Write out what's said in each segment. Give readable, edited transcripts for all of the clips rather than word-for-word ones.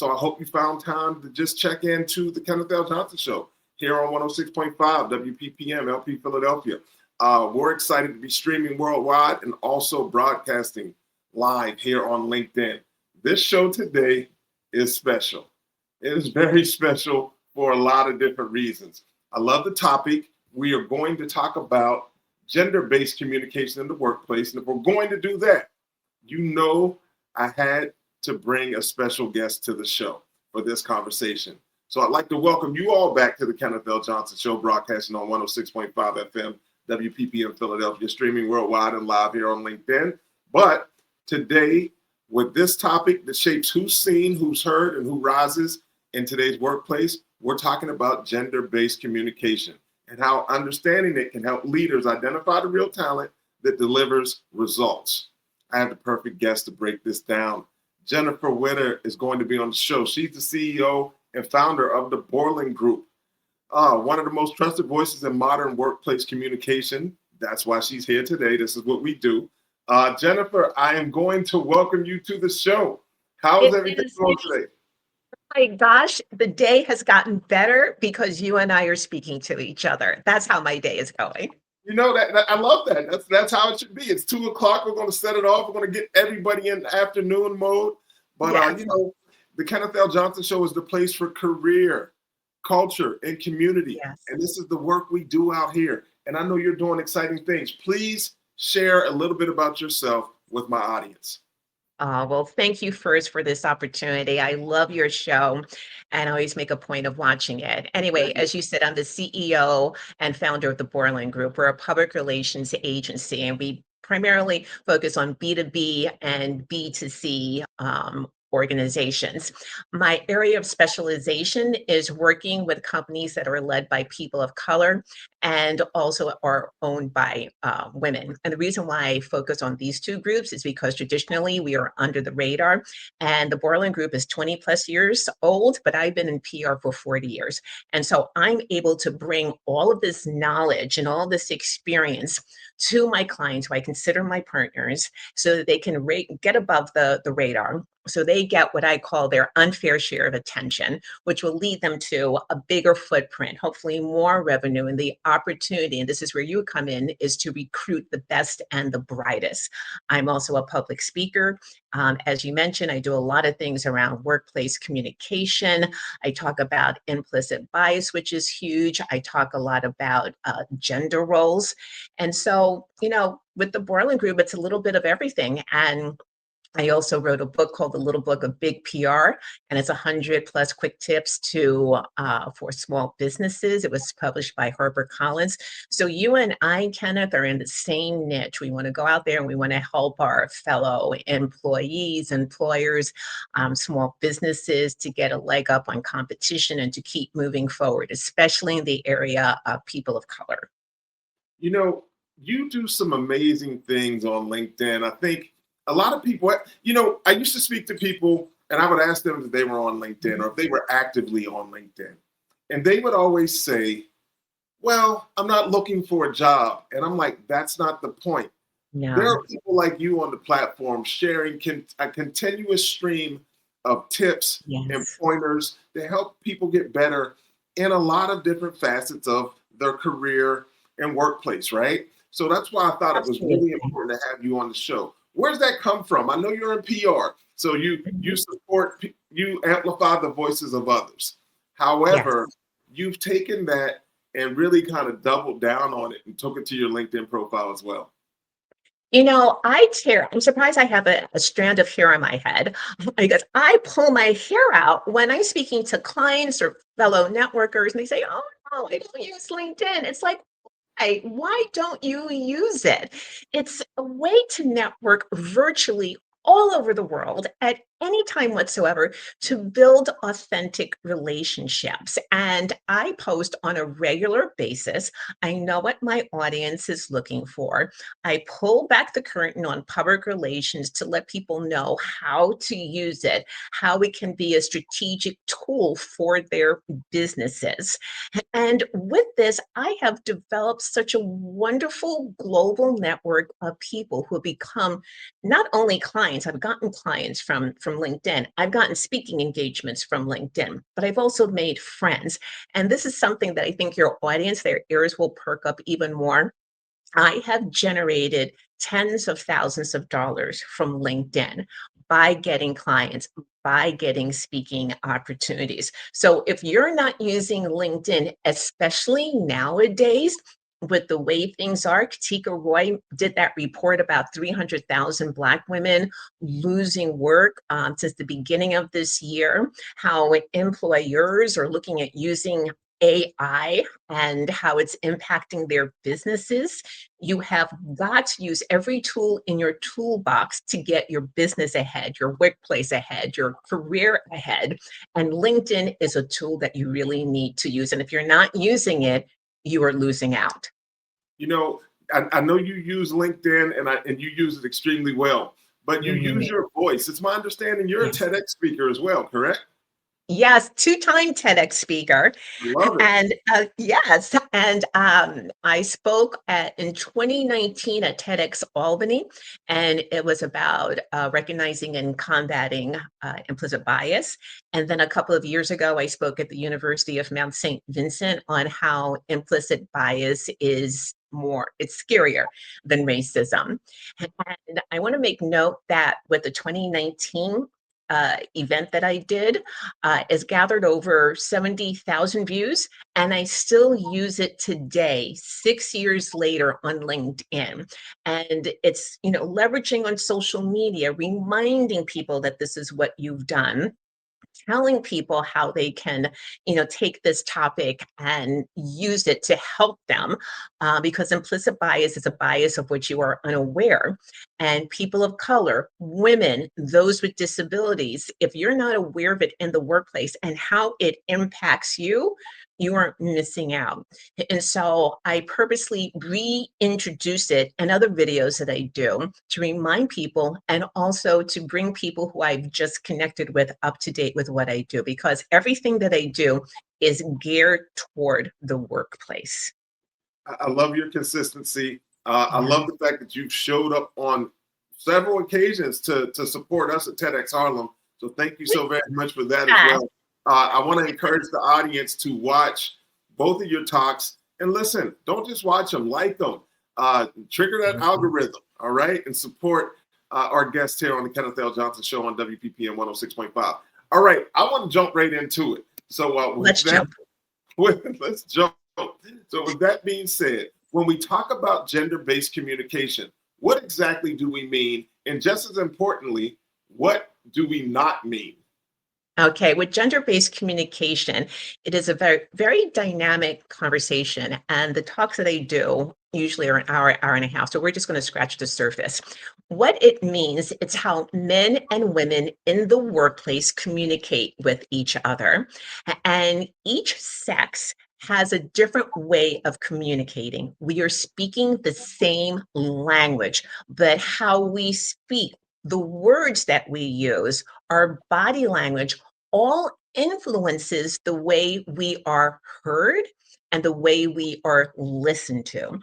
So I hope you found time to just check into the Kenneth L. Johnson Show here on 106.5 WPPM, LP Philadelphia. We're excited to be streaming worldwide and also broadcasting live here on LinkedIn. This show today is special. It is very special for a lot of different reasons. I love the topic. We are going to talk about gender-based communication in the workplace. And if we're going to do that, you know I had to bring a special guest to the show for this conversation. So I'd like to welcome you all back to the Kenneth L. Johnson Show, broadcasting on 106.5 FM, WPPM Philadelphia, streaming worldwide and live here on LinkedIn. But today, with this topic that shapes who's seen, who's heard, and who rises in today's workplace, we're talking about gender-based communication and how understanding it can help leaders identify the real talent that delivers results. I have the perfect guest to break this down. Jennefer Witter is going to be on the show. She's the CEO and founder of the Boreland Group, one of the most trusted voices in modern workplace communication. That's why she's here today. This is what we do. Jennefer, I am going to welcome you to the show. How is everything going today? My gosh, the day has gotten better because you and I are speaking to each other. That's how my day is going. You know, that I love that. That's how it should be. It's 2:00. We're going to set it off. We're going to get everybody in afternoon mode. But, Yes. The Kenneth L. Johnson Show is the place for career, culture, and community. Yes. And this is the work we do out here. And I know you're doing exciting things. Please share a little bit about yourself with my audience. Well, thank you first for this opportunity. I love your show and I always make a point of watching it. Anyway, as you said, I'm the CEO and founder of the Boreland Group. We're a public relations agency and we primarily focus on B2B and B2C organizations. My area of specialization is working with companies that are led by people of color and also are owned by women. And the reason why I focus on these two groups is because traditionally we are under the radar, and the Boreland Group is 20 plus years old, but I've been in PR for 40 years. And so I'm able to bring all of this knowledge and all this experience to my clients, who I consider my partners, so that they can get above the radar. So they get what I call their unfair share of attention, which will lead them to a bigger footprint, hopefully more revenue, and the opportunity, and this is where you come in, is to recruit the best and the brightest. I'm also a public speaker. As you mentioned, I do a lot of things around workplace communication. I talk about implicit bias, which is huge. I talk a lot about gender roles. And so, with the Boreland Group, it's a little bit of everything. And I also wrote a book called The Little Book of Big PR, and it's 100 plus quick tips for small businesses. It was published by HarperCollins. So you and I, Kenneth, are in the same niche. We want to go out there and we want to help our fellow employees, employers, small businesses to get a leg up on competition and to keep moving forward, especially in the area of people of color. You do some amazing things on LinkedIn. I think a lot of people, I used to speak to people and I would ask them if they were on LinkedIn or if they were actively on LinkedIn. And they would always say, well, I'm not looking for a job. And I'm like, that's not the point. No. There are people like you on the platform sharing a continuous stream of tips and pointers to help people get better in a lot of different facets of their career and workplace, right? So that's why I thought it was really important to have you on the show. Where's that come from? I know you're in PR, so you support, you amplify the voices of others. However, you've taken that and really kind of doubled down on it and took it to your LinkedIn profile as well. I'm surprised I have a strand of hair on my head because I pull my hair out when I'm speaking to clients or fellow networkers and they say, oh, no, I don't use LinkedIn. It's like, why don't you use it? It's a way to network virtually all over the world at any time whatsoever to build authentic relationships. And I post on a regular basis. I know what my audience is looking for. I pull back the curtain on public relations to let people know how to use it, how it can be a strategic tool for their businesses. And with this, I have developed such a wonderful global network of people who have become not only clients, I've gotten clients from from LinkedIn. I've gotten speaking engagements from LinkedIn, but I've also made friends. And this is something that I think your audience, their ears will perk up even more. I have generated tens of thousands of dollars from LinkedIn by getting clients, by getting speaking opportunities. So if you're not using LinkedIn, especially nowadays, with the way things are, Katika Roy did that report about 300,000 Black women losing work since the beginning of this year, how employers are looking at using AI and how it's impacting their businesses. You have got to use every tool in your toolbox to get your business ahead, your workplace ahead, your career ahead. And LinkedIn is a tool that you really need to use. And if you're not using it, you are losing out. You know, I know you use LinkedIn and you use it extremely well, but you use your voice. It's my understanding you're a Yes. TEDx speaker as well, correct? Yes, two-time TEDx speaker. Love it. And yes, and I spoke in 2019 at TEDx Albany, and it was about recognizing and combating implicit bias. And then a couple of years ago, I spoke at the University of Mount St. Vincent on how implicit bias is it's scarier than racism. And I want to make note that with the 2019 event that I did, has gathered over 70,000 views, and I still use it today, 6 years later, on LinkedIn. And it's, leveraging on social media, reminding people that this is what you've done, telling people how they can, take this topic and use it to help them, because implicit bias is a bias of which you are unaware. And people of color, women, those with disabilities, if you're not aware of it in the workplace and how it impacts you, you are missing out. And so I purposely reintroduce it in other videos that I do to remind people, and also to bring people who I've just connected with up to date with what I do, because everything that I do is geared toward the workplace. I love your consistency. I Yeah. love the fact that you've showed up on several occasions to support us at TEDx Harlem. So thank you so very much for that as Yeah. well. I want to encourage the audience to watch both of your talks and listen. Don't just watch them, like them. Trigger that algorithm, all right, and support our guest here on the Kenneth L. Johnson Show on WPPM 106.5. All right, I want to jump right into it. So Let's jump. let's jump. So with that being said, when we talk about gender-based communication, what exactly do we mean? And just as importantly, what do we not mean? Okay, with gender-based communication, it is a very, very dynamic conversation. And the talks that I do usually are an hour, hour and a half. So we're just going to scratch the surface. What it means, it's how men and women in the workplace communicate with each other. And each sex has a different way of communicating. We are speaking the same language, but how we speak, the words that we use, our body language, all influences the way we are heard and the way we are listened to.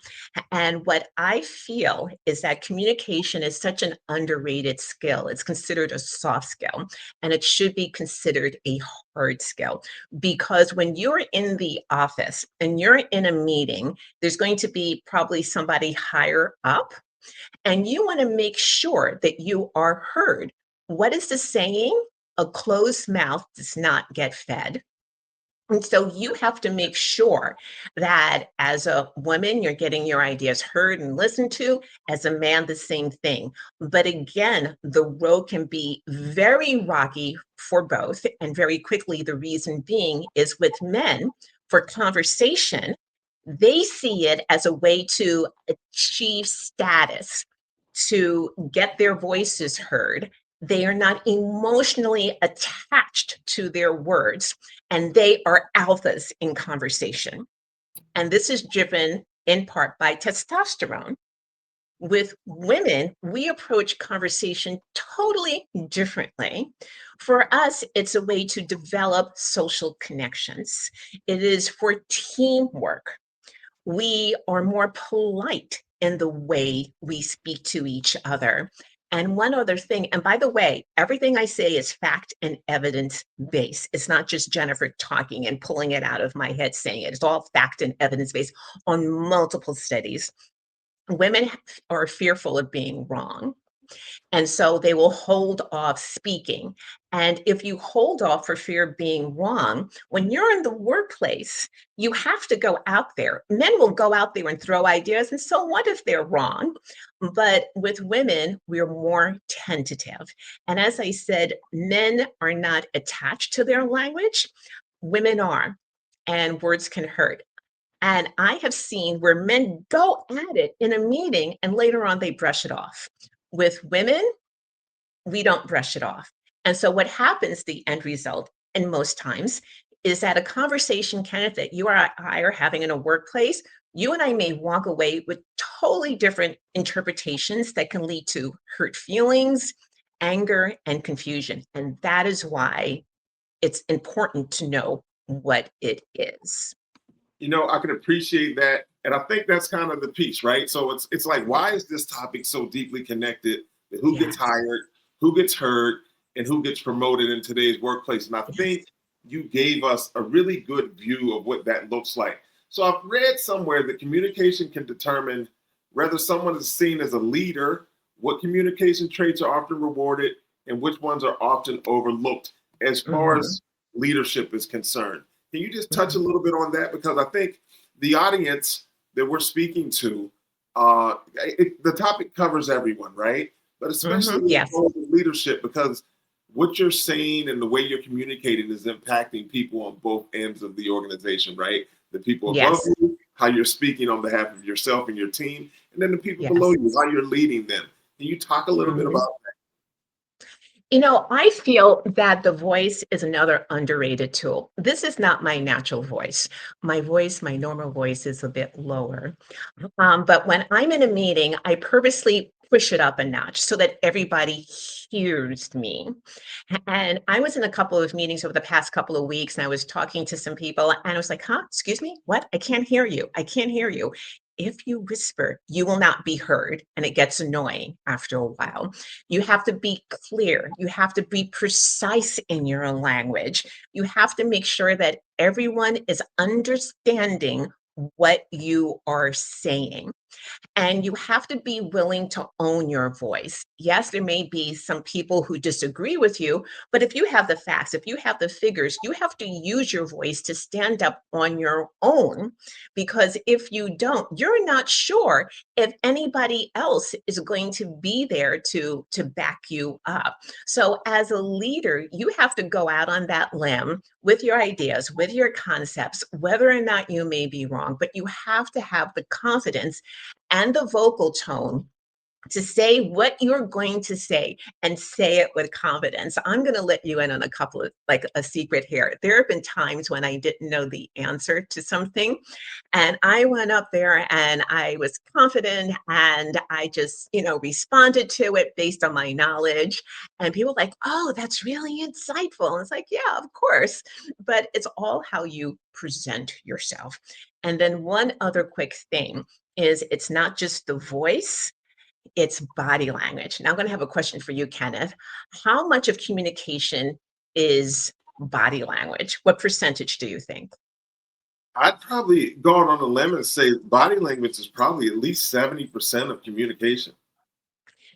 And what I feel is that communication is such an underrated skill. It's considered a soft skill, and it should be considered a hard skill, because when you're in the office and you're in a meeting, there's going to be probably somebody higher up, and you want to make sure that you are heard. What is the saying? A closed mouth does not get fed. And so you have to make sure that as a woman, you're getting your ideas heard and listened to. As a man, the same thing. But again, the road can be very rocky for both. And very quickly, the reason being is with men, for conversation, they see it as a way to achieve status, to get their voices heard. They are not emotionally attached to their words, and they are alphas in conversation. And this is driven in part by testosterone. With women, we approach conversation totally differently. For us, it's a way to develop social connections. It is for teamwork. We are more polite in the way we speak to each other. And one other thing, and by the way, everything I say is fact and evidence based. It's not just Jennefer talking and pulling it out of my head saying it. It's all fact and evidence based on multiple studies. Women are fearful of being wrong. And so they will hold off speaking. And if you hold off for fear of being wrong, when you're in the workplace, you have to go out there. Men will go out there and throw ideas. And so what if they're wrong? But with women, we're more tentative. And as I said, men are not attached to their language, women are. And words can hurt. And I have seen where men go at it in a meeting and later on they brush it off. With women, we don't brush it off. And so what happens, the end result, and most times, is that a conversation, Kenneth, that you or I are having in a workplace, you and I may walk away with totally different interpretations that can lead to hurt feelings, anger, and confusion. And that is why it's important to know what it is. I can appreciate that. And I think that's kind of the piece, right? So it's like, why is this topic so deeply connected to who gets Yes. hired, who gets heard, and who gets promoted in today's workplace? And I think you gave us a really good view of what that looks like. So I've read somewhere that communication can determine whether someone is seen as a leader, what communication traits are often rewarded, and which ones are often overlooked as far as leadership is concerned. Can you just touch a little bit on that? Because I think the audience that we're speaking to, the topic covers everyone, right? But especially Yes. leadership, because what you're saying and the way you're communicating is impacting people on both ends of the organization, right? The people above Yes. you, how you're speaking on behalf of yourself and your team, and then the people below Yes. you, how you're leading them. Can you talk a little bit about I feel that the voice is another underrated tool. This is not my natural voice. My normal voice is a bit lower. But when I'm in a meeting, I purposely push it up a notch so that everybody hears me. And I was in a couple of meetings over the past couple of weeks, and I was talking to some people, and I was like, huh, excuse me, what? I can't hear you. I can't hear you. If you whisper, you will not be heard, and it gets annoying after a while. You have to be clear. You have to be precise in your language. You have to make sure that everyone is understanding what you are saying. And you have to be willing to own your voice. Yes, there may be some people who disagree with you, but if you have the facts, if you have the figures, you have to use your voice to stand up on your own. Because if you don't, you're not sure if anybody else is going to be there to back you up. So, as a leader, you have to go out on that limb with your ideas, with your concepts, whether or not you may be wrong, but you have to have the confidence and the vocal tone to say what you're going to say and say it with confidence. I'm going to let you in on a couple of, like, a secret here. There have been times when I didn't know the answer to something, and I went up there and I was confident and I just, responded to it based on my knowledge. And people were like, oh, that's really insightful. And it's like, yeah, of course. But it's all how you present yourself. And then one other quick thing is it's not just the voice, it's body language. Now I'm going to have a question for you, Kenneth. How much of communication is body language? What percentage do you think? I'd probably go out on a limb and say body language is probably at least 70% of communication.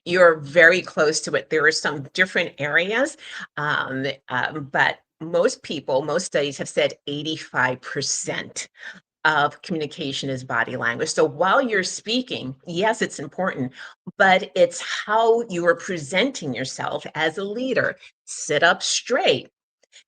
You're very close to it. There are some different areas, but most people, most studies have said 85% of communication is body language. So while you're speaking, yes, it's important, but it's how you are presenting yourself as a leader. Sit up straight.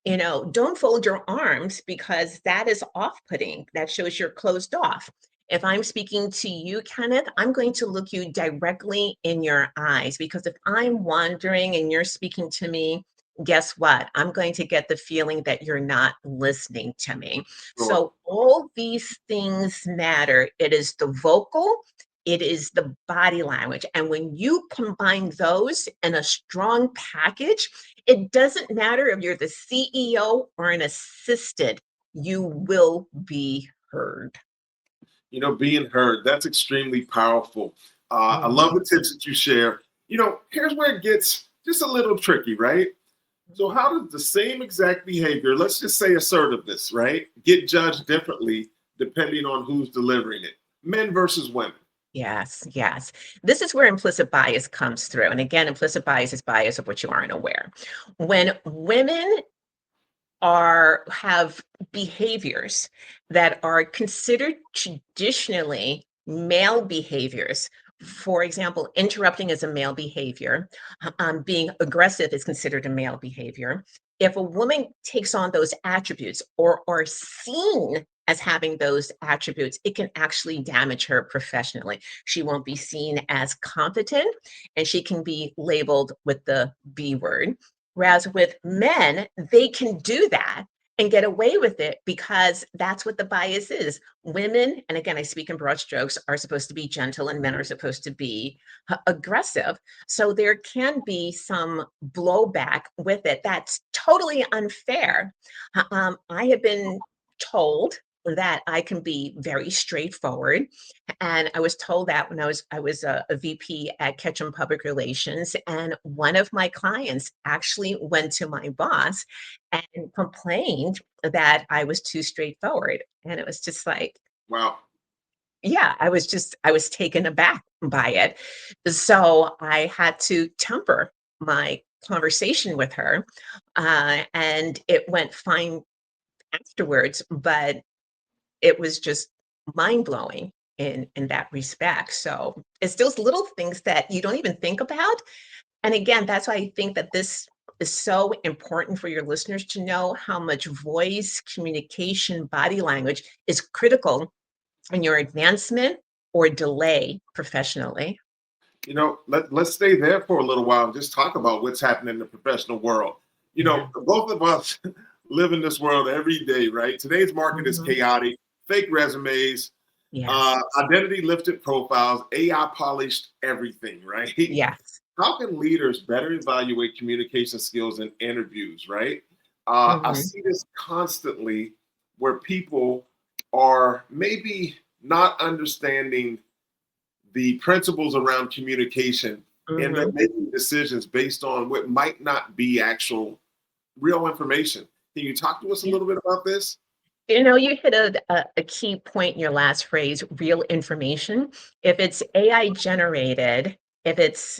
Don't fold your arms because that is off putting. That shows you're closed off. If I'm speaking to you, Kenneth, I'm going to look you directly in your eyes because if I'm wandering and you're speaking to me, guess what? I'm going to get the feeling that you're not listening to me. Sure. So, all these things matter. It is the vocal, it is the body language. And when you combine those in a strong package, it doesn't matter if you're the CEO or an assistant, you will be heard. Being heard, that's extremely powerful. I love Mhm. the tips that you share. Here's where it gets just a little tricky, right? So how does the same exact behavior, let's just say assertiveness, right, get judged differently depending on who's delivering it? Men versus women. Yes, yes. This is where implicit bias comes through. And again, implicit bias is bias of what you aren't aware. When women have behaviors that are considered traditionally male behaviors. For example, interrupting is a male behavior. Being aggressive is considered a male behavior. If a woman takes on those attributes or are seen as having those attributes, it can actually damage her professionally. She won't be seen as competent, and she can be labeled with the B word. Whereas with men, they can do that and get away with it because that's what the bias is. Women, and again, I speak in broad strokes, are supposed to be gentle and men are supposed to be aggressive. So there can be some blowback with it. That's totally unfair. I have been told that I can be very straightforward. And I was told that when I was a VP at Ketchum Public Relations, and one of my clients actually went to my boss and complained that I was too straightforward. And it was just like, Wow. yeah, I was taken aback by it. So I had to temper my conversation with her, and it went fine afterwards, but it was just mind blowing in that respect. So it's those little things that you don't even think about. And again, that's why I think that this is so important for your listeners to know how much voice, communication, body language is critical in your advancement or delay professionally. Let's stay there for a little while and just talk about what's happening in the professional world. Yeah. Both of us live in this world every day, right? Today's market is Mhm. chaotic, fake resumes, Yes. identity lifted profiles, AI polished everything, right? Yes. How can leaders better evaluate communication skills in interviews, right? I Mhm. see this constantly where people are maybe not understanding the principles around communication and they're Mhm. making decisions based on what might not be actual real information. Can you talk to us a Yeah. little bit about this? You hit a key point in your last phrase, real information. If it's AI generated, if it's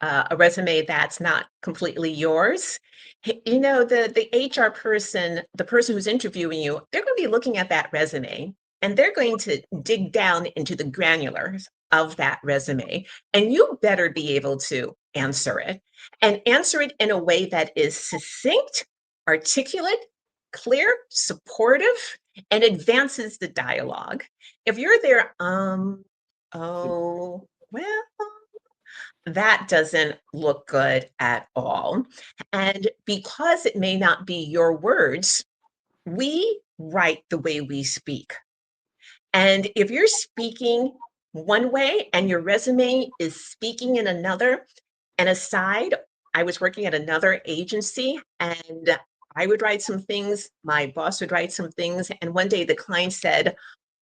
a resume that's not completely yours, the HR person, the person who's interviewing you, they're going to be looking at that resume and they're going to dig down into the granulars of that resume. And you better be able to answer it and answer it in a way that is succinct, articulate, clear, supportive, and advances the dialogue. If you're there, oh, well, that doesn't look good at all. And because it may not be your words, we write the way we speak. And if you're speaking one way and your resume is speaking in another, and aside, I was working at another agency and I would write some things, my boss would write some things. And one day the client said,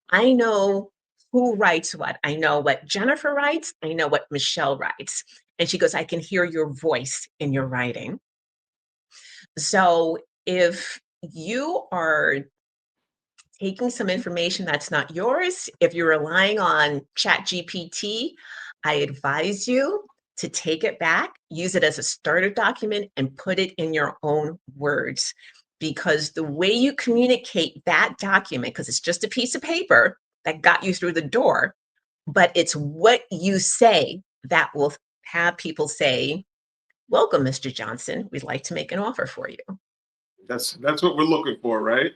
I know who writes what. I know what Jennefer writes. I know what Michelle writes. And she goes, I can hear your voice in your writing. So if you are taking some information that's not yours, if you're relying on ChatGPT, I advise you to take it back, use it as a starter document, and put it in your own words. Because the way you communicate that document, because it's just a piece of paper that got you through the door, but it's what you say that will have people say, welcome, Mr. Johnson. We'd like to make an offer for you. That's what we're looking for, right?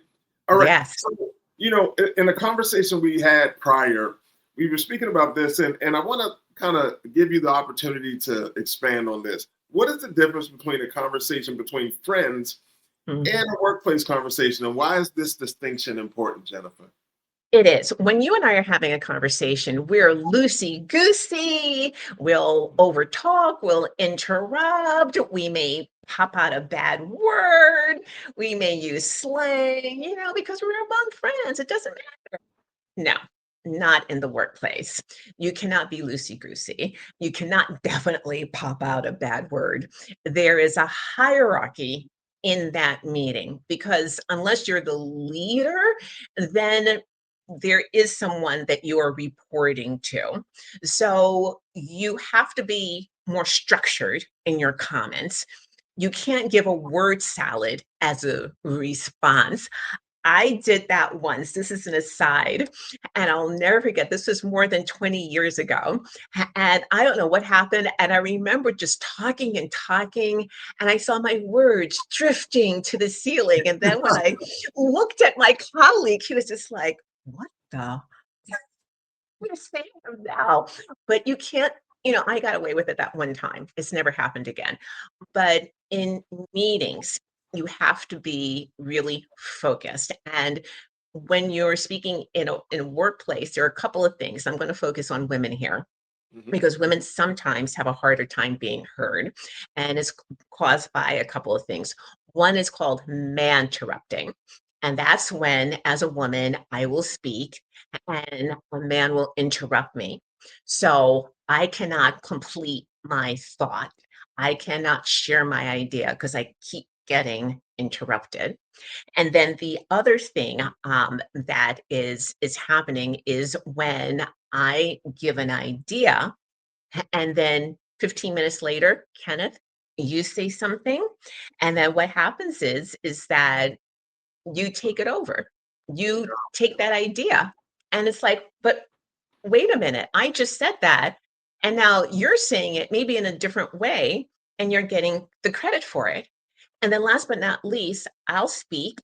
All right. Yes. So, in the conversation we had prior, we were speaking about this, and I want to kind of give you the opportunity to expand on this. What is the difference between a conversation between friends Mhm. and a workplace conversation, and why is this distinction important, Jennefer? It is. When you and I are having a conversation, we're loosey goosey. We'll overtalk. We'll interrupt. We may pop out a bad word. We may use slang, because we're among friends. It doesn't matter. No. not in the workplace. You cannot be loosey-goosey. You cannot definitely pop out a bad word. There is a hierarchy in that meeting because unless you're the leader, then there is someone that you are reporting to. So you have to be more structured in your comments. You can't give a word salad as a response. I did that once. This is an aside, and I'll never forget. This was more than 20 years ago. And I don't know what happened. And I remember just talking and talking, and I saw my words drifting to the ceiling. And then when I looked at my colleague, he was just like, what the? What is saying now? But you can't, I got away with it that one time. It's never happened again. But in meetings, you have to be really focused. And when you're speaking in a workplace, there are a couple of things. I'm going to focus on women here Mhm. because women sometimes have a harder time being heard, and it's caused by a couple of things. One is called man interrupting. And that's when, as a woman, I will speak and a man will interrupt me. So I cannot complete my thought. I cannot share my idea because I keep getting interrupted. And then the other thing that is happening is when I give an idea, and then 15 minutes later, Kenneth, you say something, and then what happens is that you take it over. You take that idea, and it's like, but wait a minute, I just said that, and now you're saying it maybe in a different way, and you're getting the credit for it. And then last but not least, I'll speak,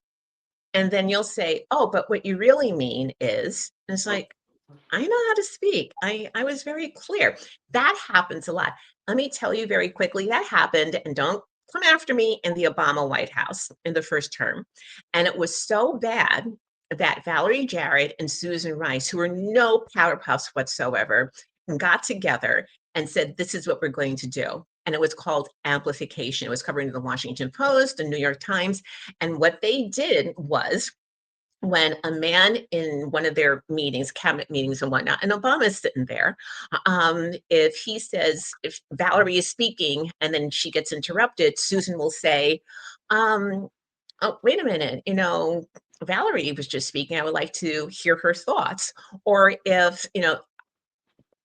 and then you'll say, "Oh, but what you really mean is," and it's like, "I know how to speak. I was very clear." That happens a lot. Let me tell you very quickly, that happened, and don't come after me, in the Obama White House in the first term. And it was so bad that Valerie Jarrett and Susan Rice, who were no powerhouse whatsoever, got together and said, "This is what we're going to do." And it was called amplification. It was covered in the Washington Post, the New York Times. And what they did was, when a man in one of their meetings, cabinet meetings and whatnot, and Obama's sitting there, if he says, if Valerie is speaking and then she gets interrupted, Susan will say, "Oh, wait a minute, Valerie was just speaking. I would like to hear her thoughts." Or if,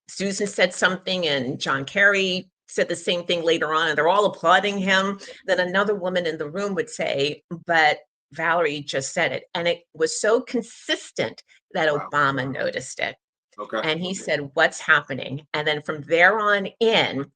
Susan said something and John Kerry said the same thing later on, and they're all applauding him, then another woman in the room would say, "But Valerie just said it." And it was so consistent that Wow. Obama noticed it. Okay. And he said, "What's happening?" And then from there on in,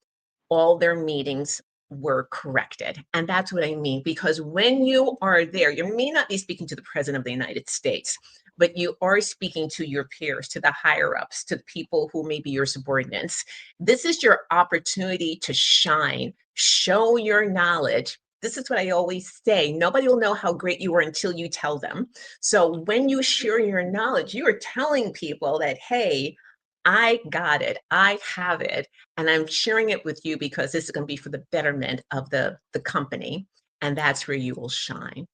all their meetings were corrected. And that's what I mean, because when you are there, you may not be speaking to the President of the United States, but you are speaking to your peers, to the higher ups, to the people who may be your subordinates. This is your opportunity to shine, show your knowledge. This is what I always say: nobody will know how great you are until you tell them. So when you share your knowledge, you are telling people that, hey, I got it, I have it, and I'm sharing it with you because this is going to be for the betterment of the company, and that's where you will shine.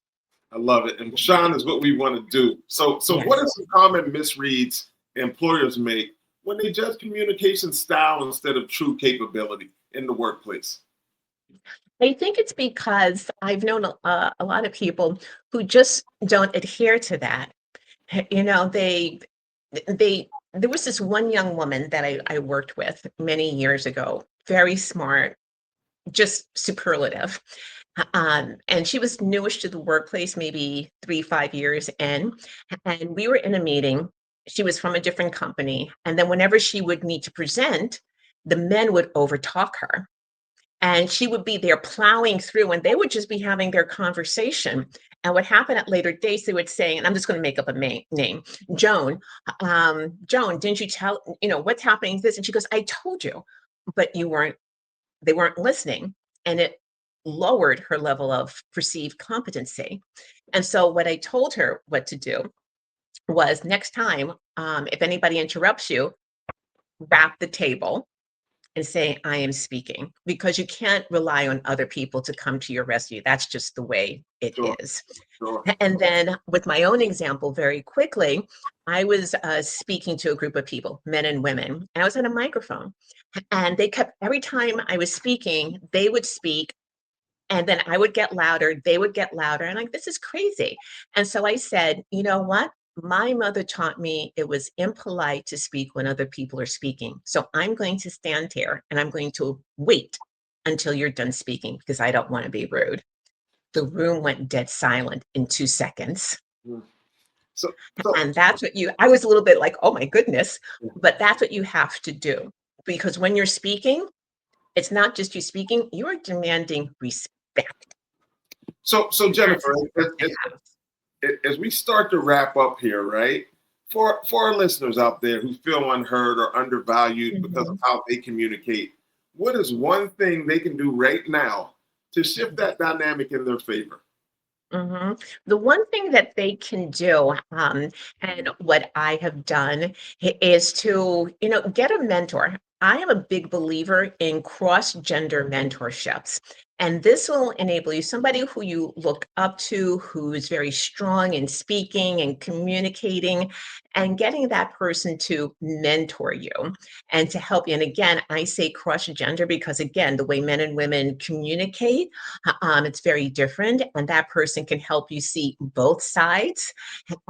I love it. And Sean is what we want to do. So what Yes. are some common misreads employers make when they judge communication style instead of true capability in the workplace? I think it's because I've known a lot of people who just don't adhere to that. They there was this one young woman that I worked with many years ago, very smart, just superlative. And she was newish to the workplace, maybe 3, 5 years in. And we were in a meeting. She was from a different company. And then whenever she would need to present, the men would overtalk her. And she would be there plowing through, and they would just be having their conversation. And what happened at later dates, they would say, and I'm just going to make up a name, Joan, Joan, didn't you tell, what's happening this? And she goes, "I told you, but they weren't listening." And it lowered her level of perceived competency. And so what I told her what to do was, next time, if anybody interrupts you, wrap the table, and say, I am speaking, because you can't rely on other people to come to your rescue. That's just the way it Sure, is. sure. And then with my own example, very quickly, I was speaking to a group of people, men and women, and I was on a microphone. And they kept, every time I was speaking, they would speak. And then I would get louder, they would get louder. And like, this is crazy. And so I said, you know what? My mother taught me it was impolite to speak when other people are speaking. So I'm going to stand here and I'm going to wait until you're done speaking because I don't want to be rude. The room went dead silent in 2 seconds. Mm. So, so And that's what I was a little bit like, oh my goodness, but that's what you have to do. Because when you're speaking, it's not just you speaking, you are demanding respect. so And that's Jennefer, what you have to have. as we start to wrap up here, right? For our listeners out there who feel unheard or undervalued because of Mhm. how they communicate, what is one thing they can do right now to shift that dynamic in their favor? Mhm. The one thing that they can do, and what I have done is to, get a mentor. I am a big believer in cross-gender mentorships. And this will enable you, somebody who you look up to, who is very strong in speaking and communicating, and getting that person to mentor you and to help you. And again, I say cross-gender because, again, the way men and women communicate, it's very different, and that person can help you see both sides,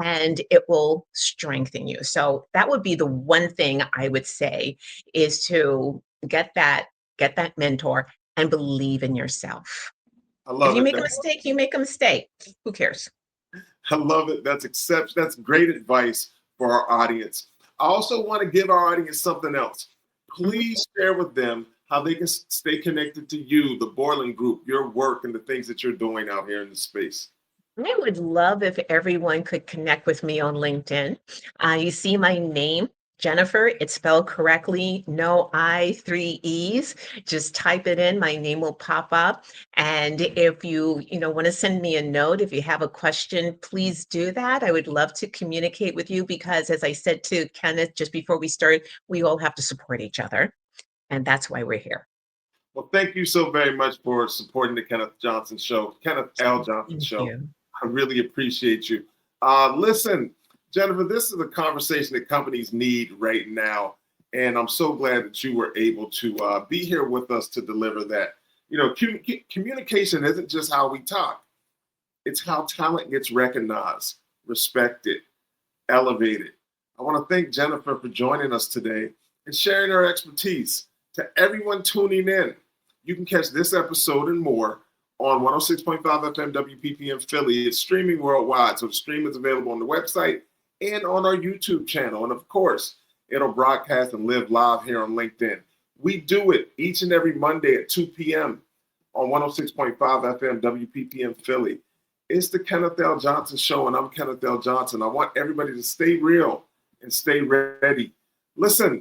and it will strengthen you. So that would be the one thing I would say is to get that mentor and believe in yourself. I If love you it. make a mistake, you make a mistake. Who cares? I love it. That's great advice for our audience. I also want to give our audience something else. Mhm. Please share with them how they can stay connected to you, the Boreland Group, your work, and the things that you're doing out here in the space. I would love if everyone could connect with me on LinkedIn. You see my name, Jennefer. It's spelled correctly. No I, three E's. Just type it in. My name will pop up. And if you want to send me a note, if you have a question, please do that. I would love to communicate with you because, as I said to Kenneth just before we started, we all have to support each other. And that's why we're here. Well, thank you so very much for supporting the Kenneth Johnson Show, Kenneth L. Johnson Thank Show. you. I really appreciate you. Listen, Jennefer, this is a conversation that companies need right now. And I'm so glad that you were able to be here with us to deliver that. Communication isn't just how we talk, it's how talent gets recognized, respected, elevated. I want to thank Jennefer for joining us today and sharing her expertise. To everyone tuning in, you can catch this episode and more on 106.5 FM WPPM Philly. It's streaming worldwide, so the stream is available on the website and on our YouTube channel. And of course, it'll broadcast and live live here on LinkedIn. We do it each and every Monday at 2 p.m. on 106.5 FM WPPM Philly. It's the Kenneth L. Johnson Show, and I'm Kenneth L. Johnson. I want everybody to stay real and stay ready. Listen,